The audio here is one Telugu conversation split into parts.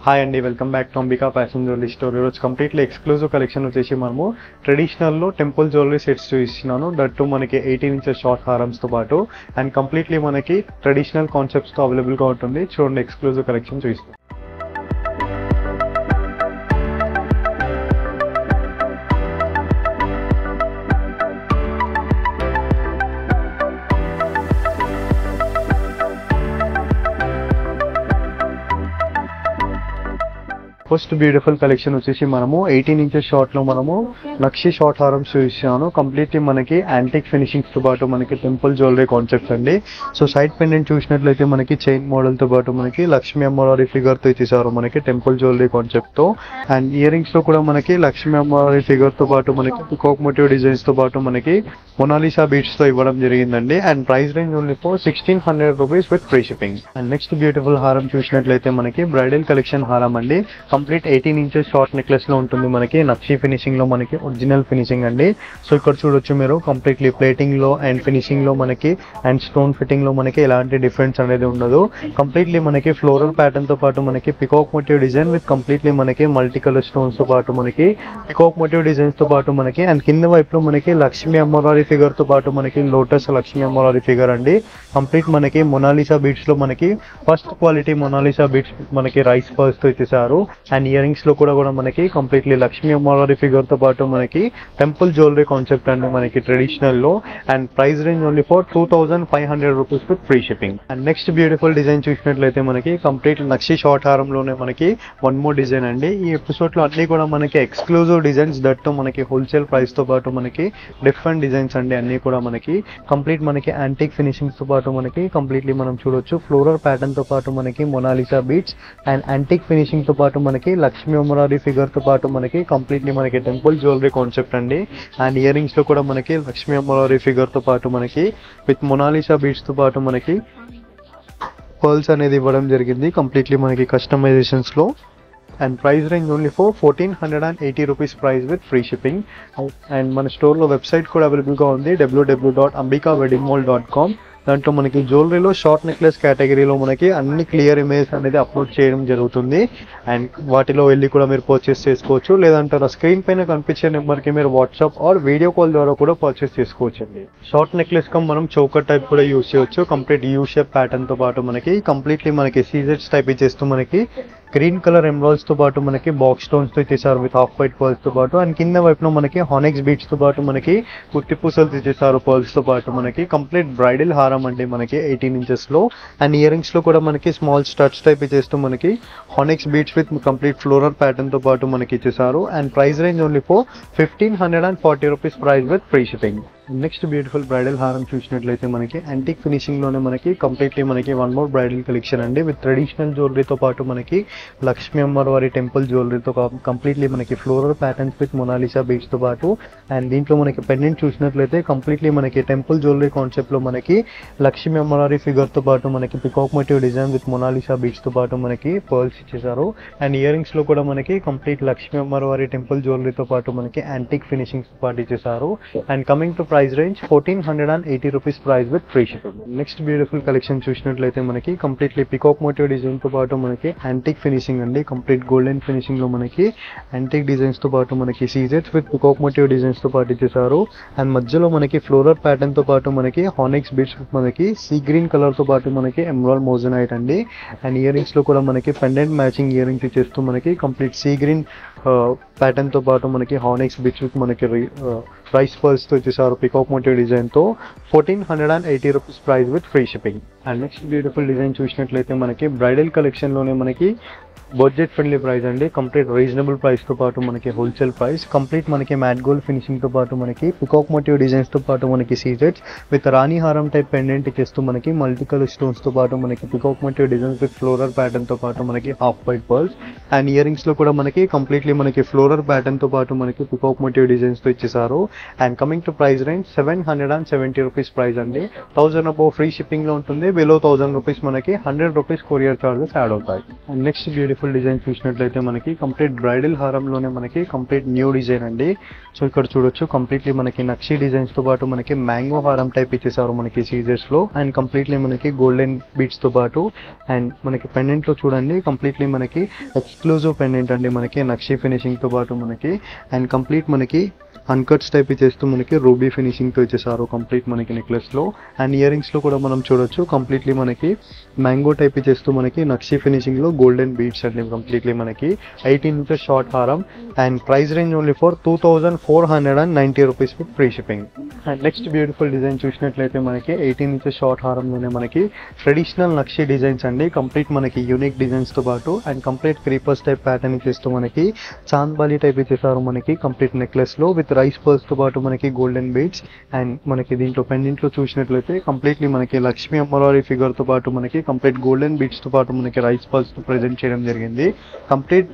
హాయ్ అండి, welcome back to Ambika fashion jewellery store. ఈరోజు కంప్లీట్లీ ఎక్స్క్లూజివ్ కలెక్షన్ వచ్చేసి మనము ట్రెడిషనల్లో టెంపుల్ జ్యువెలరీ సెట్స్ చూపిస్తున్నాను. దట్టు మనకి 18 ఇంచెస్ షార్ట్ హారమ్స్తో పాటు అండ్ కంప్లీట్లీ మనకి ట్రెడిషనల్ కాన్సెప్ట్స్తో అవైలబుల్గా ఉంటుంది. చూడండి, ఎక్స్క్లూజివ్ కలెక్షన్ చూపిస్తాను. ఫస్ట్ బ్యూటిఫుల్ కలెక్షన్ వచ్చేసి మనము 18 ఇంచెస్ షార్ట్ లో మనము నక్షి షార్ట్ హారమ్స్ చూపిస్తున్నాను. కంప్లీట్లీ మనకి యాంటిక్ ఫినిషింగ్స్ తో పాటు మనకి టెంపుల్ జ్యువెలరీ కాన్సెప్ట్స్ అండి. సో సైడ్ పెండెంట్ చూసినట్లయితే మనకి చైన్ మోడల్ తో పాటు మనకి లక్ష్మీ అమ్మవారి ఫిగర్ తో ఇచ్చేసారు మనకి టెంపుల్ జ్యువెలరీ కాన్సెప్ట్ తో. అండ్ ఇయర్ రింగ్స్ లో కూడా మనకి లక్ష్మీ అమ్మవారి ఫిగర్ తో పాటు మనకి పికాక్ మోటివ్ డిజైన్స్ తో పాటు మనకి మొనాలిసా బీట్స్ తో ఇవ్వడం జరిగిందండి. And price range only for 1600 rupees with free shipping. And next beautiful హారం చూసినట్లయితే మనకి బ్రైడల్ కలెక్షన్ హారం అండి. కంప్లీట్ 18 ఇంచెస్ షార్ట్ నెక్లెస్ లో ఉంటుంది మనకి నక్షి ఫినిషింగ్ లో మనకి ఒరిజినల్ ఫినిషింగ్ అండి. సో ఇక్కడ చూడొచ్చు మీరు కంప్లీట్లీ ప్లేటింగ్ లో అండ్ ఫినిషింగ్ లో మనకి అండ్ స్టోన్ ఫిట్టింగ్ లో మనకి ఎలాంటి డిఫరెన్స్ అనేది ఉండదు. కంప్లీట్లీ మనకి ఫ్లోరల్ ప్యాటర్న్ తో పాటు మనకి peacock motif design with completely మనకి మల్టీ కలర్ స్టోన్స్ తో పాటు మనకి పికాక్ మోటివ్ డిజైన్స్ తో పాటు మనకి అండ్ కింద వైపులో మనకి లక్ష్మీ అమ్మవారి ఫిగర్ తో పాటు మనకి లోటస్ లక్ష్మీ అమ్మవారి ఫిగర్ అండి. కంప్లీట్ మనకి మొనాలిసా బీట్స్ లో మనకి ఫస్ట్ క్వాలిటీ మొనాలిసా బీట్స్ మనకి రైస్ పర్స్ తో ఇచ్చేసారు. అండ్ ఇయర్ రింగ్స్ లో కూడా మనకి కంప్లీట్లీ లక్ష్మీ అమ్మవారి ఫిగర్ తో పాటు మనకి టెంపుల్ జ్యువెలరీ కాన్సెప్ట్ అండి మనకి ట్రెడిషనల్ లో. And price range only for 2500 rupees with free shipping. And next beautiful design చూసినట్లయితే మనకి కంప్లీట్ నక్షి షార్ట్ హారం లోనే మనకి వన్ మోర్ డిజైన్ అండి. ఈ ఎపిసోడ్ లో అన్ని కూడా మనకి ఎక్స్క్లూజివ్ డిజైన్స్ దట్టు మనకి హోల్సేల్ ప్రైస్ తో పాటు మనకి డిఫరెంట్ డిజైన్స్ అండి. అన్ని కూడా మనకి కంప్లీట్ మనకి యాంటిక్ ఫినిషింగ్స్ తో పాటు మనకి కంప్లీట్లీ మనం చూడొచ్చు ఫ్లోరల్ ప్యాటర్న్ తో పాటు మనకి Mona Lisa beads and antique finishing తో పాటు మనకి లక్ష్మీ అమ్మవారి ఫిగర్ తో పాటు మనకి కంప్లీట్లీ మనకి టెంపుల్ జ్యువెలరీ కాన్సెప్ట్ అండి. అండ్ ఇయర్ రింగ్స్ లో కూడా మనకి లక్ష్మీ అమ్మవారి ఫిగర్ తో పాటు మనకి విత్ మొనాలిసా బీట్స్ తో పాటు మనకి పర్ల్స్ అనేది ఇవ్వడం జరిగింది కంప్లీట్లీ మనకి కస్టమైజేషన్స్ లో. And price range only for 1480 rupees price with free shipping. And మన స్టోర్లో వెబ్సైట్ కూడా అవైలబుల్గా ఉంది www.ambikaweddingmall.com. దాంట్లో మనకి జ్యువెలరీలో షార్ట్ నెక్లెస్ కేటగిరీలో మనకి అన్ని క్లియర్ ఇమేజ్ అనేది అప్లోడ్ చేయడం జరుగుతుంది. అండ్ వాటిలో వెళ్ళి కూడా మీరు పర్చేస్ చేసుకోవచ్చు. లేదంటే స్క్రీన్ పైన కనిపించే నెంబర్కి మీరు వాట్సాప్ ఆర్ వీడియో కాల్ ద్వారా కూడా పర్చేస్ చేసుకోవచ్చు అండి. షార్ట్ నెక్లెస్ కమ్ మనం చౌకర్ టైప్ కూడా యూస్ చేయవచ్చు. కంప్లీట్ యూ షేప్ ప్యాటర్న్ తో పాటు మనకి కంప్లీట్లీ మనకి సీజెట్స్ టైప్ ఇచ్చేస్తూ మనకి గ్రీన్ కలర్ ఎమరాల్డ్స్ తో పాటు మనకి బాక్స్ స్టోన్స్ తో ఇచ్చేసారు విత్ హాఫ్ వైట్ పర్ల్స్ తో పాటు. అండ్ కింద వైపులో మనకి హానెక్స్ బీట్స్ తో పాటు మనకి కుత్తి పూసలు ఇచ్చేసారు పర్ల్స్ తో పాటు మనకి కంప్లీట్ బ్రైడల్ హారం అండి మనకి 18 ఇంచెస్ లో. అండ్ ఇయర్ రింగ్స్ లో కూడా మనకి స్మాల్ స్టడ్స్ టైప్ ఇచ్చేస్తూ మనకి హానెక్స్ beads with complete floral pattern తో పాటు మనకి ఇచ్చేసారు. And price range only for 1540 rupees price with free shipping. Next beautiful bridal హారం చూసినట్లయితే మనకి యాంటిక్ ఫినిషింగ్ లోనే మనకి కంప్లీట్లీ మనకి వన్ మోర్ బ్రైడల్ కలెక్షన్ అండి విత్ ట్రెడిషనల్ జ్యువెలరీతో పాటు మనకి లక్ష్మీ అమ్మవారి టెంపుల్ జ్యువెలరీతో కంప్లీట్లీ మనకి floral patterns with Mona Lisa beads తో పాటు. అండ్ దీంట్లో మనకి పెండెంట్ చూసినట్లయితే కంప్లీట్లీ మనకి టెంపుల్ జ్యువెలరీ కాన్సెప్ట్ లో మనకి లక్ష్మీ అమ్మవారి ఫిగర్ తో పాటు మనకి peacock motif design with Mona Lisa beads తో పాటు మనకి పర్ల్స్ ఇచ్చేసారు. అండ్ ఇయర్ రింగ్స్ లో కూడా మనకి కంప్లీట్ లక్ష్మీ అమ్మవారి టెంపుల్ జ్యువెలరీతో పాటు మనకి యాంటిక్ ఫినిషింగ్స్ తో పాటు ఇచ్చేసారు. And coming to price range 1480 rupees price with free shipping. Next beautiful collection చూసినట్లయితే మనకి కంప్లీట్లీ పికాక్ మోటివ్ డిజైన్ తో పాటు మనకి యాంటిక్ ఫినిషింగ్ అండి. కంప్లీట్ గోల్డెన్ ఫినిషింగ్ లో మనకి యాంటిక్ డిజైన్స్ తో పాటు మనకి సీజెట్స్ విత్ పికాక్ మోటివ్ డిజైన్స్ తో పాటు ఇచ్చేసారు. అండ్ మధ్యలో మనకి ఫ్లోరల్ ప్యాటర్న్ తో పాటు మనకి హానెక్స్ బీట్స్ మనకి సీ గ్రీన్ కలర్ తో పాటు మనకి ఎమరాల్డ్ మోజనైట్ అండి. అండ్ ఇయర్ రింగ్స్ లో కూడా మనకి పెండెంట్ మ్యాచింగ్ ఇయర్ రింగ్స్ ఇచ్చేస్తూ మనకి కంప్లీట్ సీ గ్రీన్ ప్యాటర్న్ తో పాటు మనకి హానెక్స్ బీట్స్ విత్ మనకి రైస్ పర్ల్స్ తో ఇచ్చేసారు పికాక్ మోటివ్ డిజైన్ తో 1480 rupees price with free shipping. And next beautiful design చూసినట్లయితే మనకి బ్రైడల్ కలెక్షన్ లోనే మనకి బడ్జెట్ ఫ్రెండ్లీ ప్రైస్ అండి. కంప్లీట్ రీజనబుల్ ప్రైస్ తో పాటు మనకి హోల్సేల్ ప్రైస్. కంప్లీట్ మనకి మ్యాట్ గోల్డ్ ఫినిషింగ్ తో పాటు మనకి పికాక్ మోటివ్ డిజైన్స్ తో పాటు మనకి సీజెట్స్ విత్ రాణి హారం టైప్ పెండెంట్ ఇచ్చేస్తూ మనకి మల్టీ కలర్ స్టోన్స్ తో పాటు మనకి peacock motive designs with floral pattern తో పాటు మనకి half white pearls. And earrings లో కూడా మనకి కంప్లీట్లీ మనకి ఫ్లోరల్ ఫ్లోరల్ ప్యాటర్న్ తో పాటు మనకి పికాక్ మోటివ్ డిజైన్స్ తో ఇచ్చేసారు. And coming to price range 770 rupees price అండి. 1000 అబౌవ్ ఫ్రీ షిప్పింగ్ లో ఉంటుంది. బిలో 1000 రూపీస్ మనకి 100 రూపీస్ కొరియర్ చార్జెస్ యాడ్ అవుతాయి. అండ్ నెక్స్ట్ బ్యూటిఫుల్ డిజైన్ చూసినట్లయితే మనకి కంప్లీట్ బ్రైడల్ హారంలోనే మనకి కంప్లీట్ న్యూ డిజైన్ అండి. సో ఇక్కడ చూడొచ్చు కంప్లీట్లీ మనకి నక్షి డిజైన్స్ తో పాటు మనకి మ్యాంగో హారం టైప్ ఇచ్చేసారు మనకి సీజర్స్ లో. అండ్ కంప్లీట్లీ మనకి గోల్డెన్ బీడ్స్ తో పాటు అండ్ మనకి పెండెంట్ లో చూడండి కంప్లీట్లీ మనకి ఎక్స్క్లూజివ్ పెండెంట్ అండి మనకి నక్షి ఫినిషింగ్ తో పాటు మనకి. అండ్ కంప్లీట్ మనకి అన్కట్స్ టైప్ ఇచ్చేస్తూ మనకి రూబీ ఫినిషింగ్ తో ఇచ్చేసారు కంప్లీట్ మనకి నెక్లెస్ లో. అండ్ ఇయర్ రింగ్స్ లో కూడా మనం చూడొచ్చు కంప్లీట్లీ మనకి మ్యాంగో టైప్ ఇచ్చేస్తూ మనకి నక్షి ఫినిషింగ్ లో గోల్డెన్ బీడ్స్ అండి కంప్లీట్లీ మనకి. 18 ఇంచెస్ షార్ట్ హారం. And price range only for 2490 rupees with free shipping. And next beautiful design చూసినట్లయితే మనకి 18 ఇంచెస్ షార్ట్ హారంలోనే మనకి ట్రెడిషనల్ నక్షి డిజైన్స్ అండి. కంప్లీట్ మనకి యూనిక్ డిజైన్స్ తో పాటు and complete creepers type pattern ఇచ్చేస్తూ మనకి చాంద్బాలి టైప్ ఇచ్చేసారు మనకి కంప్లీట్ నెక్లెస్ లో విత్ రైస్ పర్ల్స్ తో పాటు మనకి గోల్డెన్ బీడ్స్. అండ్ మనకి దీంట్లో పెండెంట్ లో చూసినట్లయితే కంప్లీట్లీ మనకి లక్ష్మీ అమ్మవారి ఫిగర్ తో పాటు మనకి కంప్లీట్ గోల్డెన్ బీడ్స్ తో పాటు మనకి రైస్ పర్ల్స్ తో ప్రెజెంట్ చేయడం జరిగింది. Complete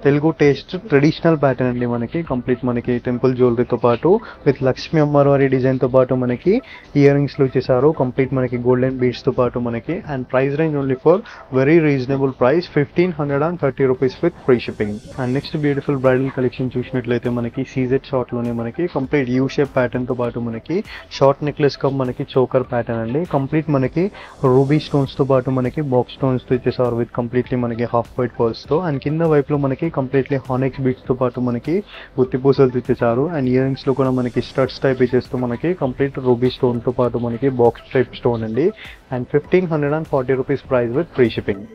Telugu taste traditional pattern అండి మనకి. కంప్లీట్ మనకి టెంపుల్ జ్యువెలరీతో పాటు విత్ లక్ష్మీ అమ్మవారి డిజైన్ తో పాటు మనకి ఇయర్ రింగ్స్ లో ఇచ్చేసారు కంప్లీట్ మనకి గోల్డెన్ బీడ్స్ తో పాటు మనకి. And price range only for very reasonable price 1530 rupees with free shipping. And next beautiful bridal collection చూసినట్లయితే మనకి సీజెడ్ షార్ట్ లోనే మనకి కంప్లీట్ యూ షేప్ ప్యాటర్న్ తో పాటు మనకి షార్ట్ నెక్లెస్ కప్ మనకి చోకర్ ప్యాటర్న్ అండి. కంప్లీట్ మనకి రూబీ స్టోన్స్ తో పాటు మనకి బాక్స్ స్టోన్స్ తో ఇచ్చేసారు విత్ కంప్లీట్లీ మనకి హాఫ్ వైట్ పర్ల్స్ తో. అండ్ కింద వైపులో మనకి కంప్లీట్లీ హానెక్స్ బీట్స్ తో పాటు మనకి గుత్తి పూసలు ఇచ్చేసారు. అండ్ ఇయర్ రింగ్స్ లో కూడా మనకి స్టడ్స్ టైప్ ఇచ్చేస్తూ మనకి కంప్లీట్ రూబీ స్టోన్ తో పాటు మనకి బాక్స్ టైప్ స్టోన్ అండి. And 1540 rupees price with free shipping.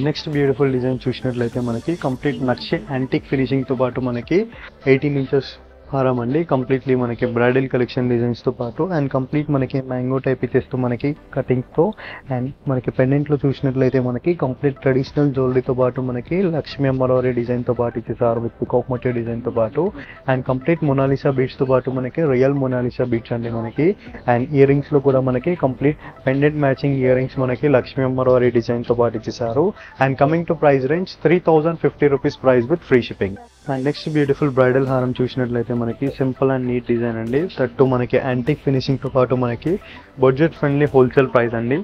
Next beautiful design చూసినట్లయితే మనకి కంప్లీట్ నక్షి యాంటిక్ ఫినిషింగ్ తో పాటు మనకి 18 ఇంచెస్ హారం అండి. కంప్లీట్లీ మనకి బ్రైడల్ కలెక్షన్ డిజైన్స్ తో పాటు అండ్ కంప్లీట్ మనకి మ్యాంగో టైప్ ఇచ్చేస్తూ మనకి కటింగ్స్ తో. అండ్ మనకి పెండెంట్ లో చూసినట్లయితే మనకి కంప్లీట్ ట్రెడిషనల్ జ్యువెలరీతో పాటు మనకి లక్ష్మీ అమ్మవారి డిజైన్ తో పాటు ఇచ్చేసారు విత్ పికాక్ మోటివ్ డిజైన్ తో పాటు. అండ్ కంప్లీట్ మొనాలిసా బీడ్స్ తో పాటు మనకి రియల్ మొనాలిసా బీడ్స్ అండి మనకి. అండ్ ఇయర్ రింగ్స్ లో కూడా మనకి complete pendant matching ear rings మనకి లక్ష్మీ అమ్మవారి డిజైన్ తో పాటు ఇచ్చేసారు. And coming to price range 3050 rupees price with free shipping. And next beautiful bridal హారం చూసినట్లయితే మనకి సింపుల్ అండ్ నీట్ డిజైన్ అండి. తట్టు మనకి యాంటిక్ ఫినిషింగ్ తో పాటు మనకి బడ్జెట్ ఫ్రెండ్లీ హోల్సేల్ ప్రైస్ అండి.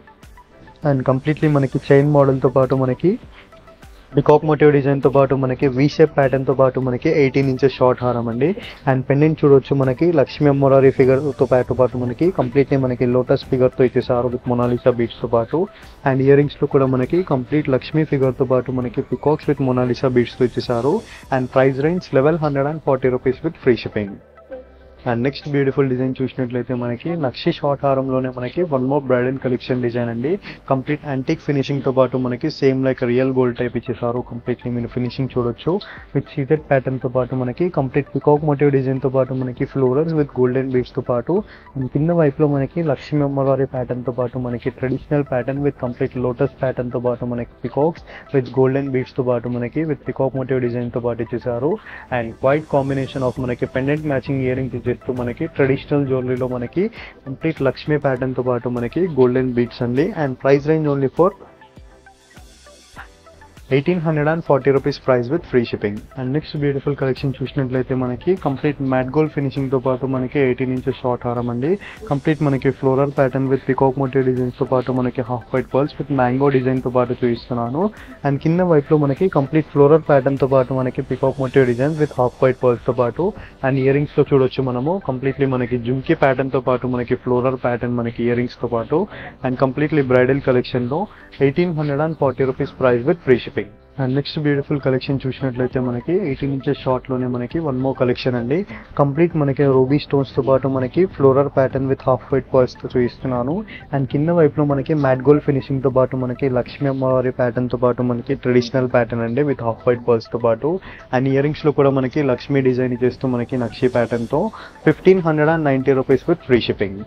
అండ్ కంప్లీట్లీ మనకి చైన్ మోడల్ తో పాటు మనకి పికాక్ మోటివ్ డిజైన్ తో పాటు మనకి వి షేప్ ప్యాటర్న్ తో పాటు మనకి 18 ఇంచెస్ షార్ట్ హారం అండి. అండ్ పెండెంట్ చూడొచ్చు మనకి లక్ష్మీ అమ్మవారి ఫిగర్ తో పాటు మనకి కంప్లీట్లీ మనకి లోటస్ ఫిగర్ తో ఇచ్చేసారు విత్ మొనాలిసా బీడ్స్ తో పాటు. అండ్ ఇయర్ రింగ్స్ లో కూడా మనకి కంప్లీట్ లక్ష్మీ ఫిగర్ తో పాటు మనకి పికాక్స్ విత్ మొనాలిసా బీడ్స్ తో ఇచ్చేసారు. And price range 1140 rupees with free shipping. And next beautiful design చూసినట్లయితే మనకి నక్షి షార్ట్ హారంలోనే మనకి one more bridal collection design అండి. కంప్లీట్ యాంటిక్ ఫినిషింగ్ తో పాటు మనకి same like real gold type ఇచ్చేసారు. కంప్లీట్లీ మీరు ఫినిషింగ్ చూడొచ్చు విత్ సీటెడ్ ప్యాటర్న్ తో పాటు మనకి కంప్లీట్ పికాక్ మోటివ్ డిజైన్ తో పాటు మనకి ఫ్లోరల్స్ విత్ గోల్డెన్ బీడ్స్ తో పాటు. కింద వైపులో మనకి లక్ష్మీ అమ్మవారి ప్యాటర్న్ తో పాటు మనకి traditional pattern with complete lotus pattern తో పాటు మనకి పికాక్స్ విత్ గోల్డెన్ బీడ్స్ తో పాటు మనకి విత్ పికాక్ మోటివ్ డిజైన్ తో పాటు ఇచ్చేసారు. అండ్ వైట్ కాంబినేషన్ ఆఫ్ మనకి పెండెంట్ మ్యాచింగ్ ఇయర్ రింగ్స్ ఇచ్చేస్తూ మనకి ట్రెడిషనల్ జ్యువెలరీలో మనకి కంప్లీట్ లక్ష్మీ ప్యాటర్న్ తో పాటు మనకి గోల్డెన్ బీడ్స్ అండి. And price range only for 1840 rupees price with free shipping. And next beautiful collection చూసినట్లయితే మనకి కంప్లీట్ మ్యాట్ గోల్డ్ ఫినిషింగ్ తో పాటు మనకి 18 ఇంచెస్ షార్ట్ హారం అండి. కంప్లీట్ మనకి floral pattern with peacock motif designs తో పాటు మనకి half white pearls with mango design తో పాటు చూపిస్తున్నాను. అండ్ కింద వైపులో మనకి కంప్లీట్ ఫ్లోరల్ ప్యాటర్న్ తో పాటు మనకి peacock motif design with half white pearls తో పాటు. అండ్ ఇయర్ రింగ్స్ లో చూడొచ్చు మనము కంప్లీట్లీ మనకి జుమ్కీ ప్యాటర్న్ తో పాటు మనకి ఫ్లోరల్ ప్యాటర్న్ మనకి ఇయర్ రింగ్స్ తో పాటు. అండ్ కంప్లీట్లీ బ్రైడల్ కలెక్షన్ లో 1840 rupees price with free shipping. And next beautiful collection చూసినట్లయితే మనకి 18 ఇంచెస్ షార్ట్ లోనే మనకి వన్ మోర్ కలెక్షన్ అండి. కంప్లీట్ మనకి రూబీ స్టోన్స్ తో పాటు మనకి floral pattern with half white pearls తో చూపిస్తున్నాను. అండ్ కింద వైపులో మనకి మ్యాట్ గోల్డ్ ఫినిషింగ్ తో పాటు మనకి లక్ష్మీ అమ్మవారి ప్యాటర్న్ తో పాటు మనకి ట్రెడిషనల్ ప్యాటర్న్ అండి విత్ హాఫ్ వైట్ పర్ల్స్ తో పాటు. అండ్ ఇయర్ రింగ్స్ లో కూడా మనకి లక్ష్మీ డిజైన్ చేస్తూ మనకి నక్షి ప్యాటర్న్ తో 1590 rupees with free shipping.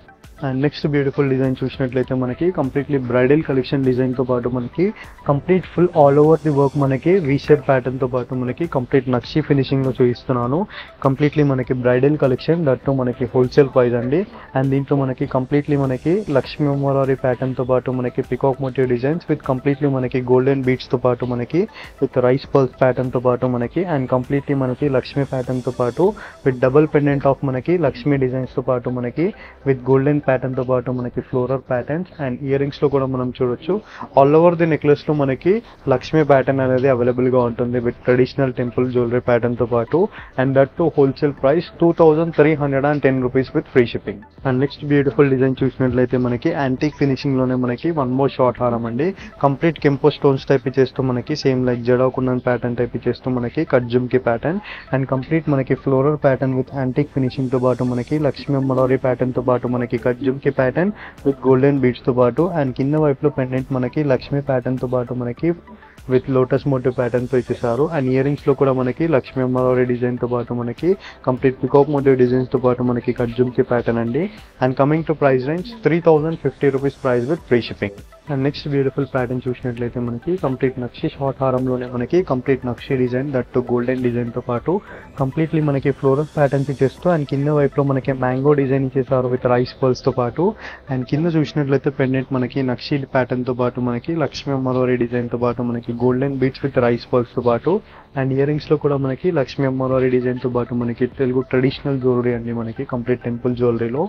And next beautiful design చూసినట్లయితే మనకి కంప్లీట్లీ బ్రైడల్ కలెక్షన్ డిజైన్తో పాటు మనకి complete full all over the work మనకి వీషేప్ ప్యాటర్న్తో పాటు మనకి కంప్లీట్ నక్షి ఫినిషింగ్లో చూపిస్తున్నాను. కంప్లీట్లీ మనకి బ్రైడల్ కలెక్షన్ దట్టు మనకి హోల్సేల్ ప్రైస్ అండి. అండ్ దీంట్లో మనకి కంప్లీట్లీ మనకి లక్ష్మీ అమ్మవారి ప్యాటర్న్తో పాటు మనకి peacock motive designs with completely మనకి గోల్డెన్ బీడ్స్తో పాటు మనకి విత్ రైస్ పర్ల్స్ ప్యాటర్న్తో పాటు మనకి అండ్ కంప్లీట్లీ మనకి లక్ష్మీ ప్యాటర్న్తో పాటు విత్ డబుల్ పెండెంట్ ఆఫ్ మనకి లక్ష్మీ డిజైన్స్తో పాటు మనకి విత్ గోల్డెన్ ప్యాటర్న్ తో పాటు మనకి floral patterns and earrings లో కూడా మనం చూడొచ్చు. ఆల్ ఓవర్ ది నెక్లెస్ లో మనకి లక్ష్మీ ప్యాటర్న్ అనేది అవైలబుల్ గా ఉంటుంది with traditional temple jewellery pattern తో పాటు and that to wholesale price 2310 rupees with free shipping. And next beautiful design చూసినట్లయితే మనకి యాంటిక్ ఫినిషింగ్ లోనే మనకి వన్ మోర్ షార్ట్ హారం అండి. కంప్లీట్ కెంపో స్టోన్స్ టైప్ చేస్తూ మనకి సేమ్ లైక్ జడాకున్నన్ ప్యాటర్న్ టైప్ చేస్తూ మనకి cut jhumki pattern and complete మనకి floral pattern with antique finishing తో పాటు మనకి లక్ష్మీ అమ్మవారి ప్యాటర్న్ తో పాటు మనకి cut jhumki pattern with golden beads తో పాటు అండ్ కింద వైపులో పెండెంట్ మనకి లక్ష్మీ ప్యాటర్న్ తో పాటు మనకి విత్ లోటస్ మోటివ్ ప్యాటర్న్ తో ఇచ్చేసారు. అండ్ ఇయర్ రింగ్స్ లో కూడా మనకి లక్ష్మీ అమ్మవారి డిజైన్ తో పాటు మనకి కంప్లీట్ పికాక్ మోటివ్ డిజైన్స్ తో పాటు మనకి కట్ జుమ్కి ప్యాటర్న్ అండి. And coming to price range 3050 rupees price with free shipping. And next beautiful pattern చూసినట్లయితే మనకి కంప్లీట్ నక్షి షార్ట్ హారంలోనే మనకి complete nakshi design that golden design తో పాటు కంప్లీట్లీ మనకి ఫ్లోరల్ ప్యాటర్న్స్ ఇచ్చేస్తూ అండ్ కింద వైపులో మనకి మ్యాంగో డిజైన్ ఇచ్చేసారు విత్ రైస్ పర్ల్స్ తో పాటు అండ్ కింద చూసినట్లయితే పెండెంట్ మనకి నక్షి ప్యాటర్న్ తో పాటు మనకి లక్ష్మీ అమ్మవారి డిజైన్ తో పాటు మనకి golden beads with rice pearls తో పాటు అండ్ ఇయర్ రింగ్స్ లో కూడా మనకి లక్ష్మీ అమ్మవారి డిజైన్ తో పాటు మనకి తెలుగు ట్రెడిషనల్ జ్యువెలరీ అండి మనకి కంప్లీట్ టెంపుల్ జ్యువెలరీలో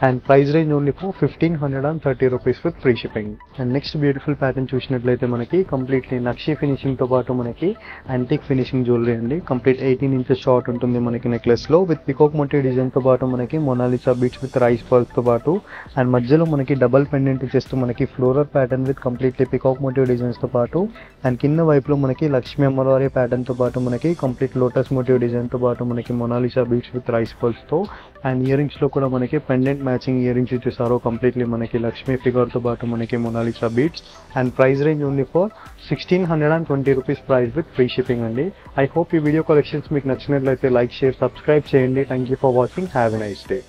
and price range only for 1530 rupees with free shipping. And next beautiful pattern చూసినట్లయితే మనకి కంప్లీట్లీ నక్షి ఫినిషింగ్ తో పాటు మనకి యాంటిక్ ఫినిషింగ్ జ్యువెలరీ అండి. కంప్లీట్ 18 ఇంచెస్ షార్ట్ ఉంటుంది మనకి నెక్లెస్ లో విత్ పికాక్ మోటివ్ డిజైన్ తో పాటు మనకి Mona Lisa beads with rice pearls తో పాటు అండ్ మధ్యలో మనకి డబల్ పెండెంట్ ఇచ్చేస్తూ మనకి floral pattern with completely peacock motif designs తో పాటు అండ్ కింద వైపులో మనకి లక్ష్మీ అమ్మవారి ప్యాటర్న్ తో పాటు మనకి కంప్లీట్ లోటస్ మోటివ్ డిజైన్ తో పాటు మనకి Mona Lisa beads with rice pearls తో అండ్ ఇయర్ రింగ్స్ లో కూడా మనకి పెండెంట్ మ్యాచింగ్ ఇయర్ రింగ్స్ ఇచ్చేసారు కంప్లీట్లీ మనకి లక్ష్మీ ఫిగర్ తో పాటు మనకి Mona Lisa beads and price range only for 1620 rupees price with free shipping అండి. ఐ హోప్ ఈ వీడియో కలెక్షన్స్ మీకు నచ్చినట్లయితే లైక్ షేర్ సబ్స్క్రైబ్ చేయండి. Thank you for watching. Have a nice day.